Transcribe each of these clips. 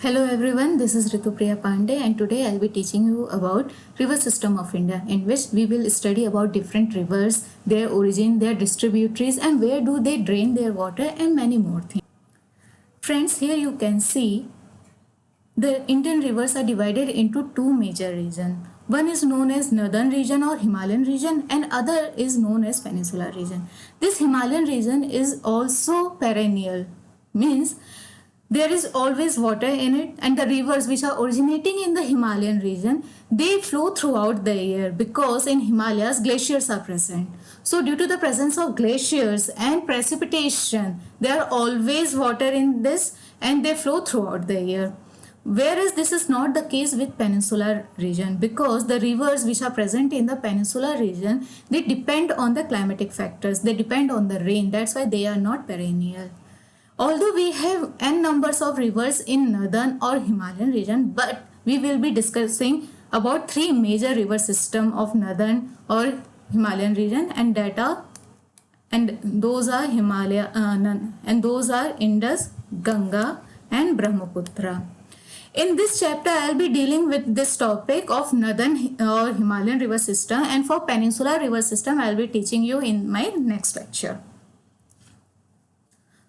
Hello everyone, this is Ritupriya Pandey and today I'll be teaching you about river system of India, in which we will study about different rivers, their origin, their distributaries and where do they drain their water and many more things. Friends, here you can see the Indian rivers are divided into two major regions. One is known as Northern region or Himalayan region and other is known as Peninsular region. This Himalayan region is also perennial, means there is always water in it, and the rivers which are originating in the Himalayan region, they flow throughout the year because in Himalayas glaciers are present. So due to the presence of glaciers and precipitation, there are always water in this and they flow throughout the year. Whereas this is not the case with peninsular region, because the rivers which are present in the peninsular region, they depend on the climatic factors, they depend on the rain, that's why they are not perennial. Although we have n numbers of rivers in northern or Himalayan region, but we will be discussing about three major river system of northern or Himalayan region, and those are Indus, Ganga and Brahmaputra. In this chapter, I will be dealing with this topic of northern or Himalayan river system, and for peninsular river system, I will be teaching you in my next lecture.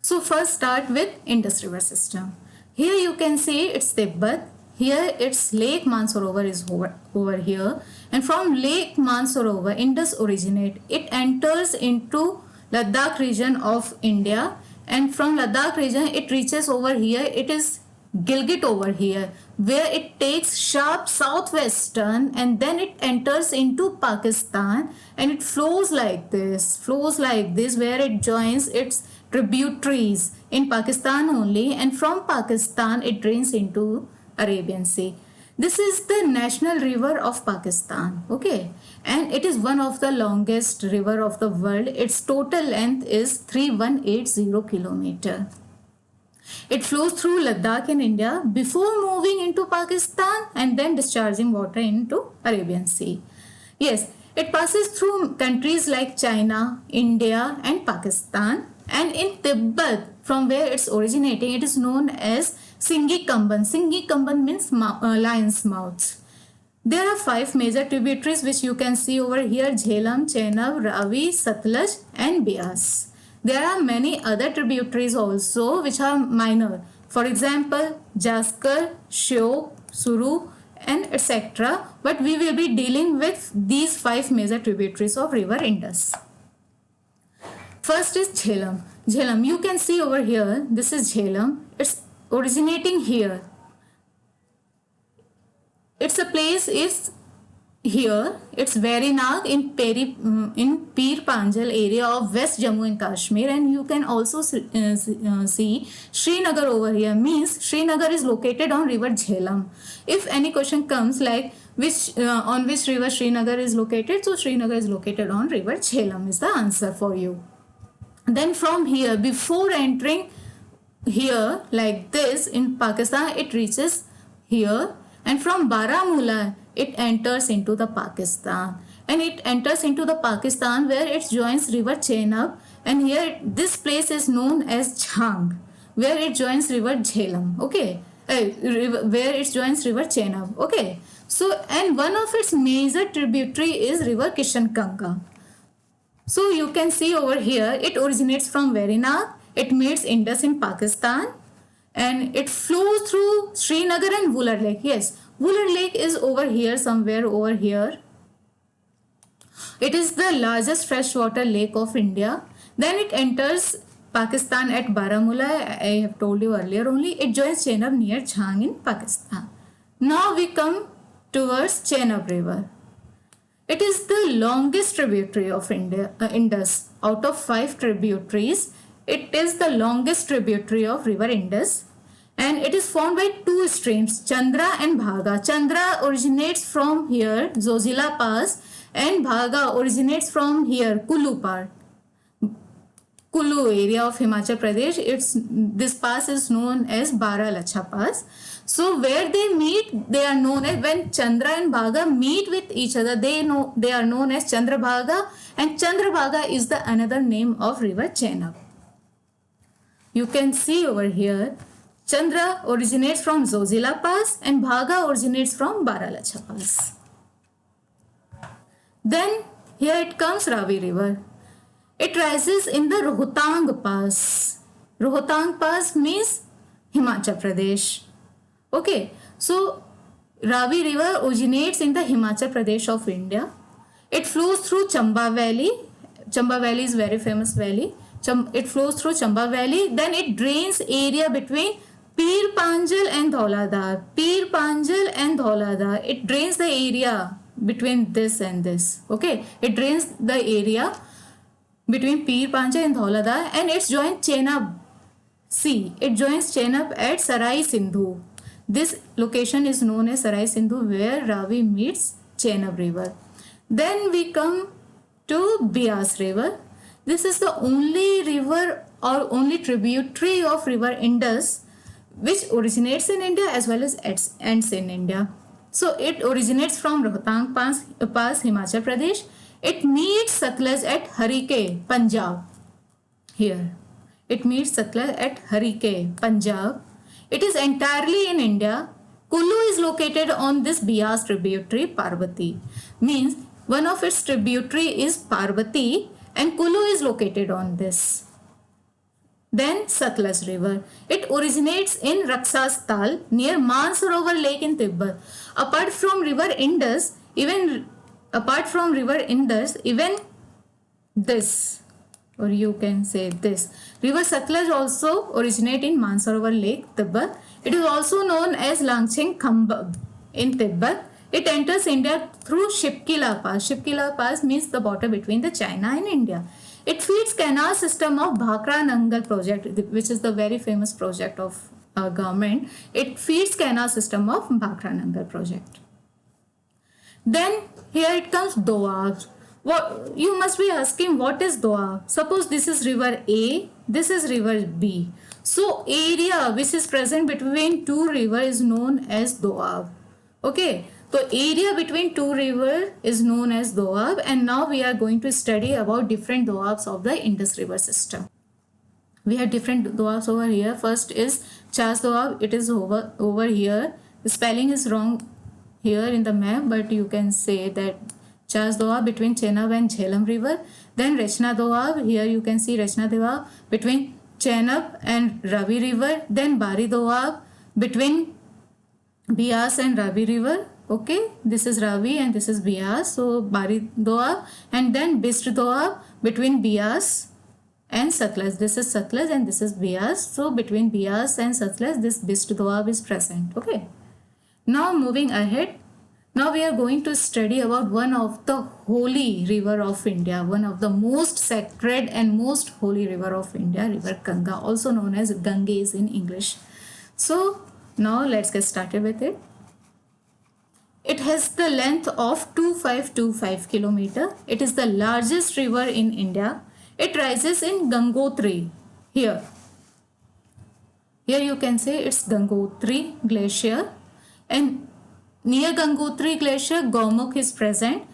So first start with Indus river system. Here you can see it's Tibet. Here it's Lake Mansarovar is over here. And from Lake Mansarovar, Indus originate. It enters into Ladakh region of India. And from Ladakh region, it reaches over here. It is Gilgit over here, where it takes sharp southwestern and then it enters into Pakistan and it flows like this, where it joins its tributaries in Pakistan only, and from Pakistan it drains into Arabian Sea. This is the national river of Pakistan, okay, and it is one of the longest river of the world. Its total length is 3180 kilometer. It flows through Ladakh in India before moving into Pakistan and then discharging water into Arabian Sea. Yes, it passes through countries like China, India and Pakistan, and in Tibet, from where it's originating, it is known as Singhi Kamban. Singhi Kamban means lion's mouth. There are 5 major tributaries which you can see over here: Jhelum, Chenab, Ravi, Satluj and Beas. There are many other tributaries also which are minor. For example, Jaskar, Shyok, Suru and etc. But we will be dealing with these 5 major tributaries of river Indus. First is Jhelum. Jhelum, you can see over here, this is Jhelum. It's originating here. Its a place is here. It's Verinag in Pir Panjal area of West Jammu and Kashmir, and you can also see Srinagar over here. Means Srinagar is located on river Jhelum. If any question comes like on which river Srinagar is located, so Srinagar is located on river Jhelum is the answer for you. Then from here, before entering here like this in Pakistan, it reaches here, and from Baramulla it enters into the Pakistan, and it enters into the Pakistan where it joins river Chenab, and here this place is known as Jhang, where it joins river Jhelum, okay, where it joins river Chenab, okay. So, and one of its major tributary is river Kishangangai. So you can see over here, it originates from Verinag, it meets Indus in Pakistan, and it flows through Srinagar and Wular Lake. Yes, Wular Lake is over here, somewhere over here. It is the largest freshwater lake of India. Then it enters Pakistan at Baramulla. I have told you earlier only. It joins Chenab near Jhang in Pakistan. Now we come towards Chenab River. It is the longest tributary of Indus. Out of 5 tributaries, it is the longest tributary of river Indus, and it is formed by 2 streams, Chandra and Bhaga. Chandra originates from here, Zojila Pass, and Bhaga originates from here, Kulu part. Kulu area of Himachal Pradesh. This pass is known as Baralacha Pass. So where they meet, they are known as, when Chandra and Bhaga meet with each other, they are known as Chandrabhaga, and Chandrabhaga is the another name of river Chenab. You can see over here Chandra originates from Zojila Pass and Bhaga originates from Baralacha Pass. Then here it comes Ravi River. It rises in the Rohtang Pass. Rohtang Pass means Himachal Pradesh. Okay, so Ravi River originates in the Himachal Pradesh of India. It flows through Chamba Valley. Chamba Valley is very famous valley. It flows through Chamba Valley. Then it drains area between Pir Panjal and Dhauladar. Pir Panjal and Dhauladar. It drains the area between this and this. Okay, it drains the area between Pir Panjal and Dhauladar, and it's joined Chenab Sea. It joins Chenab at Sarai Sindhu. This location is known as Sarai Sindhu, where Ravi meets Chenab River. Then we come to Beas River. This is the only river or only tributary of river Indus which originates in India as well as ends in India. So it originates from Rohtang Pass, Himachal Pradesh. It meets Satluj at Harike, Punjab. Here. It meets Satluj at Harike, Punjab. It is entirely in India. Kullu is located on this Beas tributary, Parvati. Means one of its tributary is Parvati and Kullu is located on this. Then Satluj River. It originates in Raksas Tal near Mansarovar Lake in Tibet. Apart from river Indus, even this, or you can say this, river Satluj also originate in Mansarovar Lake, Tibet. It is also known as Langcheng Khambab in Tibet. It enters India through Shipkila Pass. Shipkila Pass means the border between the China and India. It feeds canal system of Bhakra Nangal project, which is the very famous project of our government. It feeds canal system of Bhakra Nangal project. Then here it comes Doab. What you must be asking, what is Doab? Suppose this is river A, this is river B. So area which is present between two rivers is known as Doab. Okay. So area between two rivers is known as Doab, and now we are going to study about different Doabs of the Indus River system. We have different Doabs over here. First is Chas Doab. It is over here. The spelling is wrong here in the map, but you can say that Chas Doab between Chenab and Jhelum River. Then Rachna Doab. Here you can see Rachna Doab between Chenab and Ravi River. Then Bari Doab between Beas and Ravi River. Okay, this is Ravi and this is Beas. So Bari Doab, and then Bist Doab between Beas and Satluj. This is Satluj and this is Beas. So between Beas and Satluj, this Bist Doab is present. Okay. Now moving ahead. Now we are going to study about one of the holy river of India, one of the most sacred and most holy river of India, River Ganga, also known as Ganges in English. So now let's get started with it. It has the length of 2525 km. It is the largest river in India. It rises in Gangotri. Here you can say it's Gangotri Glacier, and near Gangotri Glacier, Gaumukh is present.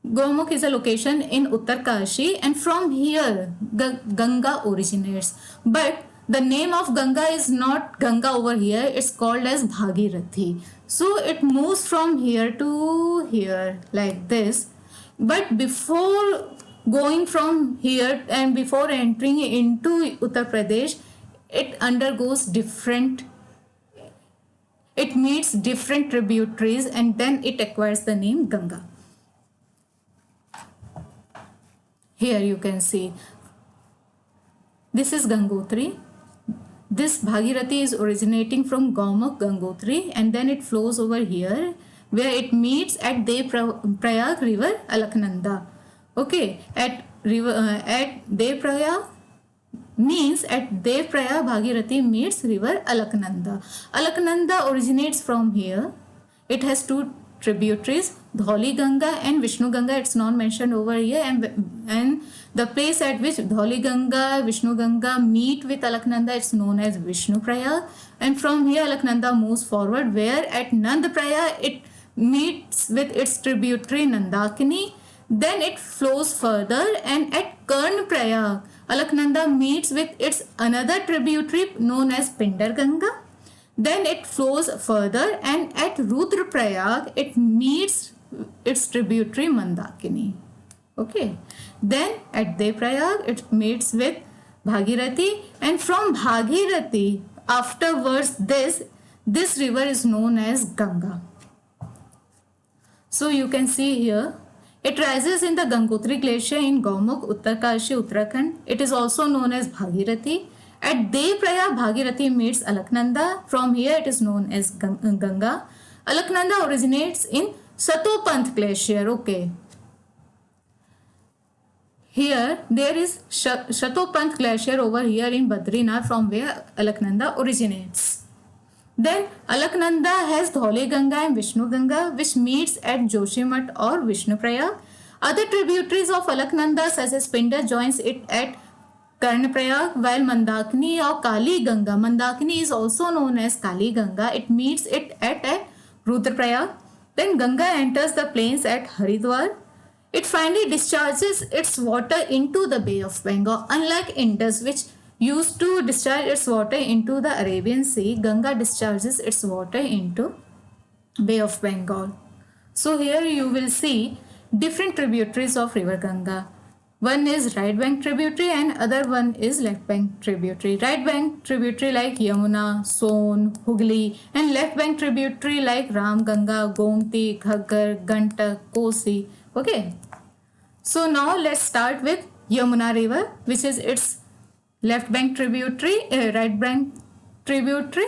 Gaumukh is a location in Uttarkashi, and from here Ganga originates. But the name of Ganga is not Ganga over here. It's called as Bhagirathi. So it moves from here to here like this. But before going from here and before entering into Uttar Pradesh, it meets different tributaries, and then it acquires the name Ganga. Here you can see this is Gangotri. This Bhagirathi is originating from Gaumukh, Gangotri, and then it flows over here where it meets at Dev-Prayag river, Alaknanda. Okay, at Dev-Prayag means at Dev-Prayag Bhagirathi meets river Alaknanda. Alaknanda originates from here. It has two tributaries, Dhauli Ganga and Vishnu Ganga. It's not mentioned over here, and the place at which Dhauli Ganga, Vishnu Ganga meet with Alaknanda, it's known as Vishnu Prayag. And from here Alaknanda moves forward, where at Nand Prayag it meets with its tributary Nandakini. Then it flows further, and at Karn Prayag Alaknanda meets with its another tributary known as Pindar Ganga. Then it flows further, and at Rudraprayag it meets its tributary Mandakini. Okay. Then at Devrayag it meets with Bhagirathi, and from Bhagirathi afterwards this river is known as Ganga. So you can see here, it rises in the Gangotri glacier in Gaumukh, Uttarkashi, Uttarakhand. It is also known as Bhagirathi. At Devrayag, Bhagirathi meets Alaknanda. From here it is known as Ganga. Alaknanda originates in Satopanth glacier. Okay. Here there is Satopanth glacier over here in Badrinath, from where Alaknanda originates. Then Alaknanda has Dhauli Ganga and Vishnu Ganga, which meets at Joshimath or Vishnuprayag. Other tributaries of Alaknanda such as Pinda joins it at Karnaprayag, while Mandakini or Kali Ganga, Mandakini is also known as Kali Ganga, it meets it at Rudraprayag. Then Ganga enters the plains at Haridwar. It finally discharges its water into the Bay of Bengal. Unlike Indus, which used to discharge its water into the Arabian Sea, Ganga discharges its water into Bay of Bengal. So here you will see different tributaries of river Ganga. One is right bank tributary and other one is left bank tributary. Right bank tributary like Yamuna, Son, Hugli, and left bank tributary like Ram Ganga, Gomti, Ghaggar, Gantak, Kosi. Okay. So now let's start with Yamuna river, which is its left bank tributary, right bank tributary.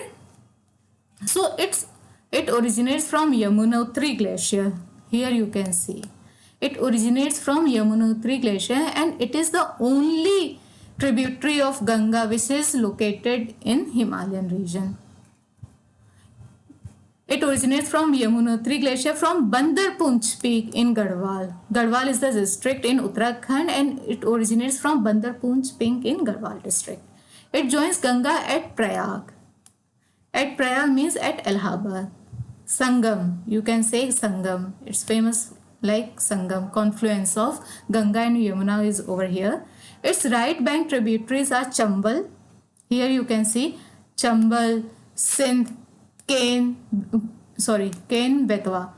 So it originates from Yamunotri glacier. Here you can see it originates from Yamunotri glacier, and it is the only tributary of Ganga which is located in Himalayan region. It originates from Yamunotri glacier from Bandarpunch peak in Garhwal. Garhwal is the district in Uttarakhand, and it originates from Bandarpunch peak in Garhwal district. It joins Ganga at Prayag. At Prayag means at Allahabad. Sangam, you can say Sangam. It's famous like Sangam. Confluence of Ganga and Yamuna is over here. Its right bank tributaries are Chambal. Here you can see Chambal, Sindh, Ken, Betwa.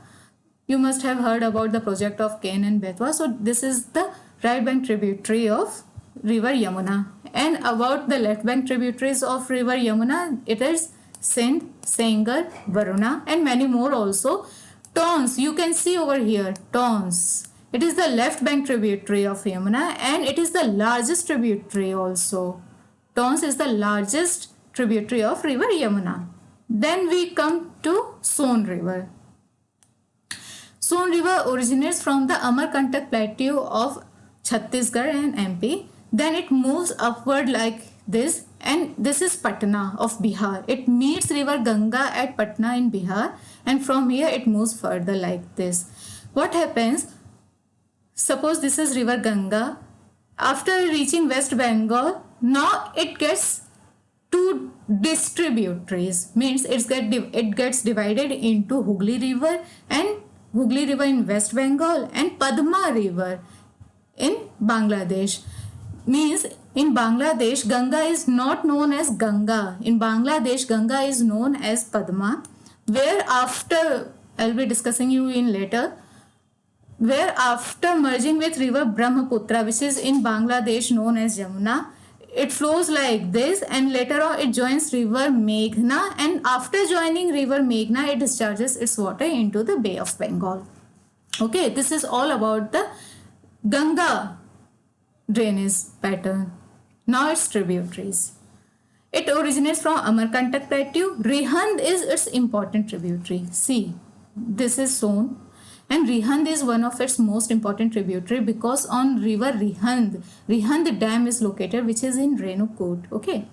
You must have heard about the project of Ken and Betwa. So this is the right bank tributary of river Yamuna. And about the left bank tributaries of river Yamuna, it is Sindh, Sengar, Varuna, and many more also. Tons, you can see over here, Tons. It is the left bank tributary of Yamuna, and it is the largest tributary also. Tons is the largest tributary of river Yamuna. Then we come to Son river. Son river originates from the Amarkantak plateau of Chhattisgarh and MP. Then it moves upward like this, and this is Patna of Bihar. It meets river Ganga at Patna in Bihar, and from here it moves further like this. What happens? Suppose this is river Ganga. After reaching West Bengal, now it gets two distributaries, means it gets divided into Hooghly river in West Bengal and Padma river in Bangladesh. Means in Bangladesh, Ganga is not known as Ganga. In Bangladesh, Ganga is known as Padma, where after, I'll be discussing you in later, where after merging with river Brahmaputra, which is in Bangladesh known as Jamuna, it flows like this, and later on it joins river Meghna, and after joining river Meghna, it discharges its water into the Bay of Bengal. Okay, this is all about the Ganga drainage pattern. Now its tributaries. It originates from Amarkantak plateau. Rihand is its important tributary. See, this is Son, and Rihand is one of its most important tributary because on river Rihand dam is located, which is in Renukot. Okay,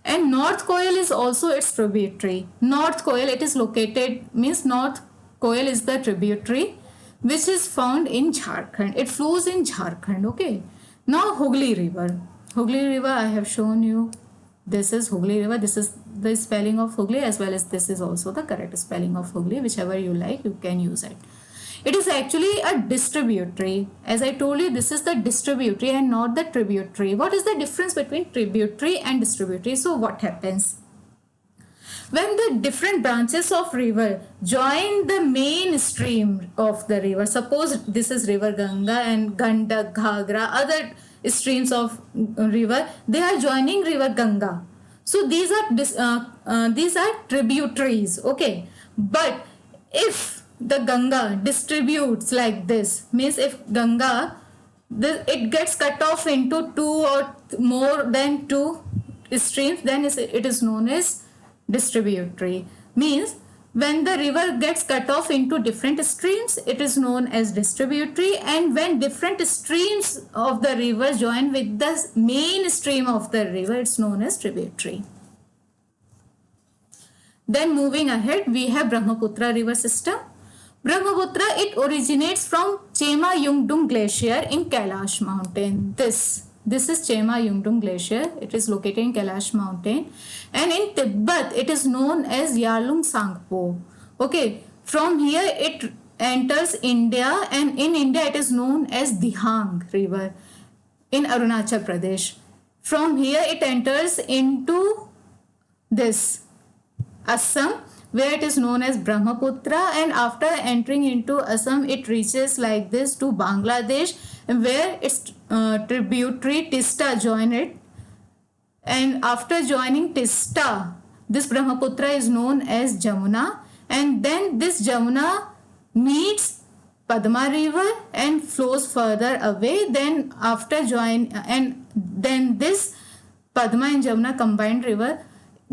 and North Koyal is also its tributary. North Koyal, it is located, means North Koyal is the tributary which is found in Jharkhand. It flows in Jharkhand. Okay, now Hooghly river. Hooghly river I have shown you. This is Hooghly river. This is the spelling of Hooghly, as well as this is also the correct spelling of Hooghly. Whichever you like, you can use it. It is actually a distributary. As I told you, this is the distributary and not the tributary. What is the difference between tributary and distributary? So what happens? When the different branches of river join the main stream of the river, suppose this is river Ganga and Gandak, Ghagra, other streams of river, they are joining river Ganga. So these are tributaries, okay. But if the Ganga distributes like this, means if Ganga, it gets cut off into two or more than two streams, then it is known as distributary. Means when the river gets cut off into different streams, it is known as distributary, and when different streams of the river join with the main stream of the river, it's known as tributary. Then moving ahead, we have Brahmaputra river system. Brahmaputra, it originates from Chema Yungdung Glacier in Kailash Mountain. This is Chema Yungdung Glacier. It is located in Kailash Mountain. And in Tibet, it is known as Yarlung Sangpo. Okay, from here it enters India, and in India it is known as Dihang River in Arunachal Pradesh. From here it enters into this Assam, where it is known as Brahmaputra, and after entering into Assam, it reaches like this to Bangladesh, where its tributary Tista join it. And after joining Tista, this Brahmaputra is known as Jamuna, and then this Jamuna meets Padma river and flows further away. Then after then this Padma and Jamuna combined river,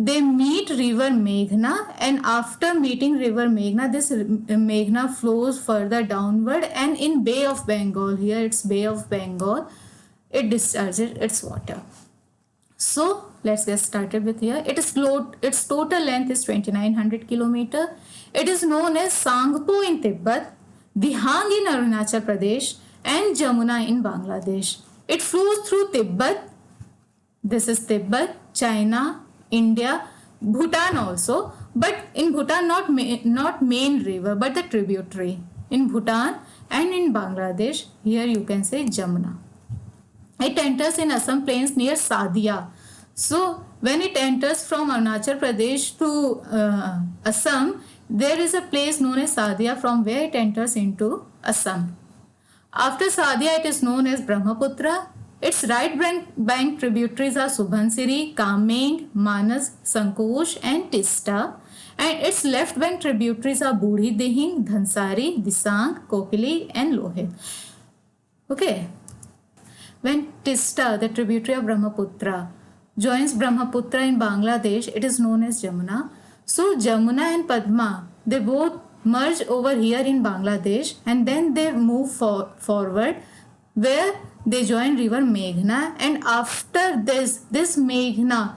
they meet river Meghna, and after meeting river Meghna, this Meghna flows further downward, and in Bay of Bengal, here it's Bay of Bengal, it discharges its water. So let's get started with here. Its total length is 2900 kilometer. It is known as Sangpo in Tibet, Dihang in Arunachal Pradesh, and Jamuna in Bangladesh. It flows through Tibet. This is Tibet, China, India, Bhutan also, but in Bhutan not main river but the tributary. In Bhutan and in Bangladesh, here you can say Jamuna. It enters in Assam plains near Sadia. So when it enters from Arunachal Pradesh to Assam, there is a place known as Sadia from where it enters into Assam. After Sadia, it is known as Brahmaputra. Its right bank tributaries are Subhansiri, Kameng, Manas, Sankosh and Tista. And its left bank tributaries are Budhi Dihing, Dhansari, Disang, Kokili and Lohit. Okay. When Tista, the tributary of Brahmaputra, joins Brahmaputra in Bangladesh, it is known as Jamuna. So Jamuna and Padma, they both merge over here in Bangladesh, and then they move forward where they join river Meghna, and after this Meghna,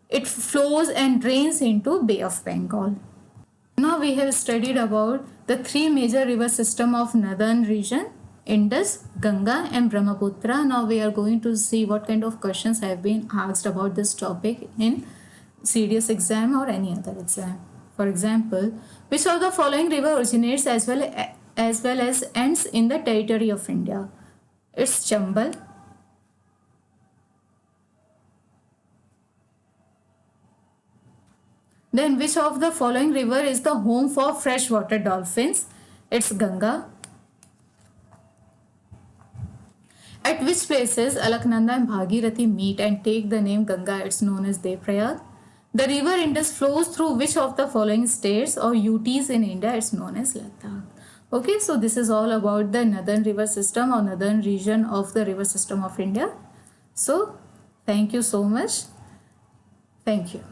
it flows and drains into Bay of Bengal. Now we have studied about the three major river system of northern region, Indus, Ganga and Brahmaputra. Now we are going to see what kind of questions have been asked about this topic in CDS exam or any other exam. For example, which of the following river originates as well as ends in the territory of India? It's Chambal. Then which of the following river is the home for freshwater dolphins? It's Ganga. At which places Alaknanda and Bhagirathi meet and take the name Ganga? It's known as Devrayag. The river Indus flows through which of the following states or UTs in India? It's known as Ladakh. Okay, so this is all about the northern river system or northern region of the river system of India. So, thank you so much. Thank you.